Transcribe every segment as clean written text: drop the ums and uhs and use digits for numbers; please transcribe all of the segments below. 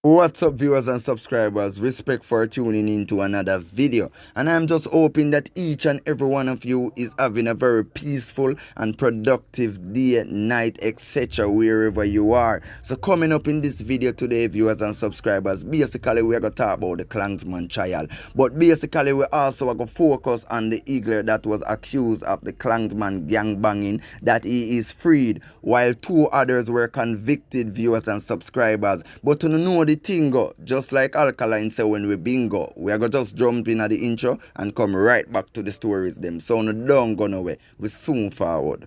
What's up, viewers and subscribers? Respect for tuning in to another video, and I'm just hoping that each and every one of you is having a very peaceful and productive day, night, etc. wherever you are. So coming up in this video today, viewers and subscribers, basically we're going to talk about the klansman trial, but basically we also are going to focus on the eagler that was accused of the klansman gang banging, that he is freed, while two others were convicted, viewers and subscribers. But to know the thing go, just like Alkaline say when we bingo, we are going to just jump in at the intro and come right back to the stories them. So no don't go nowhere. We soon forward.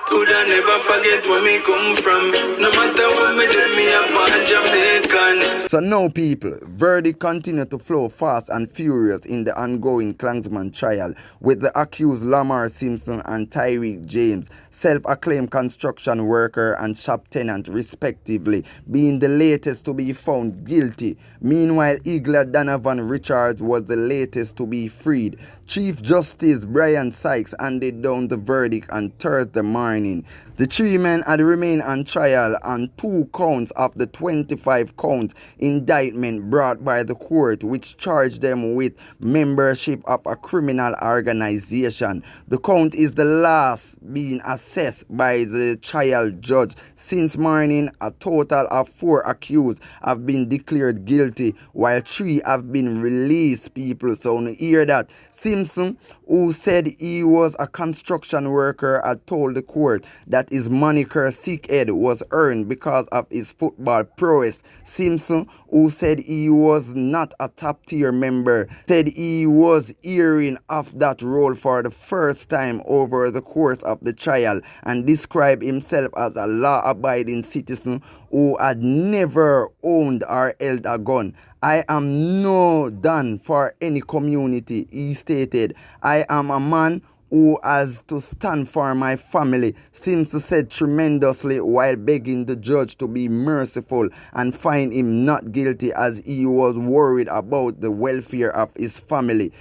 Could I never forget where me come from? No matter what me do, me a born Jamaican. So now people, verdict continue to flow fast and furious in the ongoing klansman trial, with the accused Lamar Simpson and Tyreek James, self-acclaimed construction worker and shop tenant respectively, being the latest to be found guilty. Meanwhile, Eagler Danovan Richards was the latest to be freed. Chief Justice Brian Sykes handed down the verdict on Thursday morning. The three men had remained on trial on 2 counts of the 25 count indictment brought by the court, which charged them with membership of a criminal organization. The count is the last being assessed by the trial judge. Since morning, a total of 4 accused have been declared guilty, while 3 have been released, people. So you hear that. Simpson, who said he was a construction worker, had told the court that his moniker Sickhead was earned because of his football prowess. Simpson, who said he was not a top-tier member, said he was hearing of that role for the first time over the course of the trial, and described himself as a law-abiding citizen who had never owned or held a gun. "I am no done for any community," he stated. "I am a man who has to stand for my family," Simpson said tremendously, while begging the judge to be merciful and find him not guilty, as he was worried about the welfare of his family.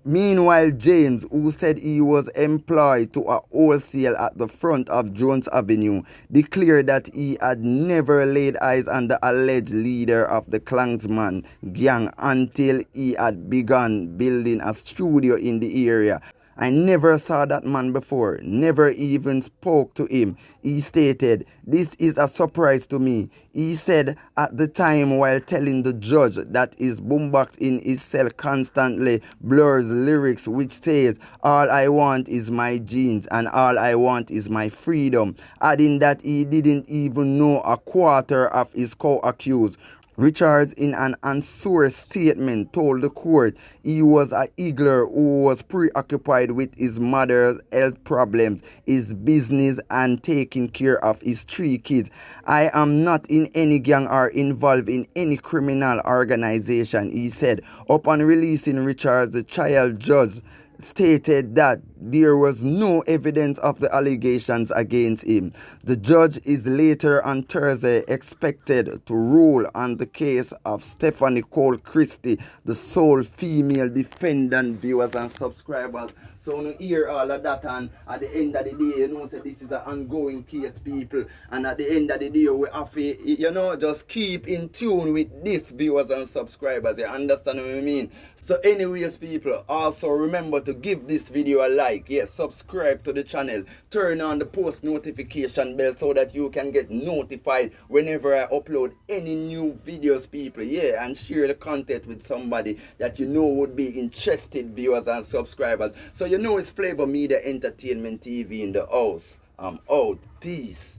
Meanwhile, James, who said he was employed to a wholesale at the front of Jones Avenue, declared that he had never laid eyes on the alleged leader of the klansman gang until he had begun building a studio in the area. "I never saw that man before, never even spoke to him," he stated. "This is a surprise to me," he said at the time, while telling the judge that his boombox in his cell constantly blurs lyrics which says, "All I want is my jeans and all I want is my freedom," adding that he didn't even know a quarter of his co-accused. Richards, in an unsourced statement, told the court he was a eagler who was preoccupied with his mother's health problems, his business, and taking care of his 3 kids. "I am not in any gang or involved in any criminal organization," he said. Upon releasing Richards, the trial judge stated that there was no evidence of the allegations against him. The judge is later on Thursday expected to rule on the case of Stephanie Cole Christie, the sole female defendant, viewers and subscribers. So you hear all of that, and at the end of the day, you know, say this is an ongoing case, people. And at the end of the day, we have to, you know, just keep in tune with this, viewers and subscribers. You understand what I mean? So anyways, people, also remember to give this video a like. Yes, subscribe to the channel. Turn on the post notification bell so that you can get notified whenever I upload any new videos, people. Yeah, and share the content with somebody that you know would be interested, viewers and subscribers. So you know it's Flava Media Entertainment TV in the house. I'm out. Peace.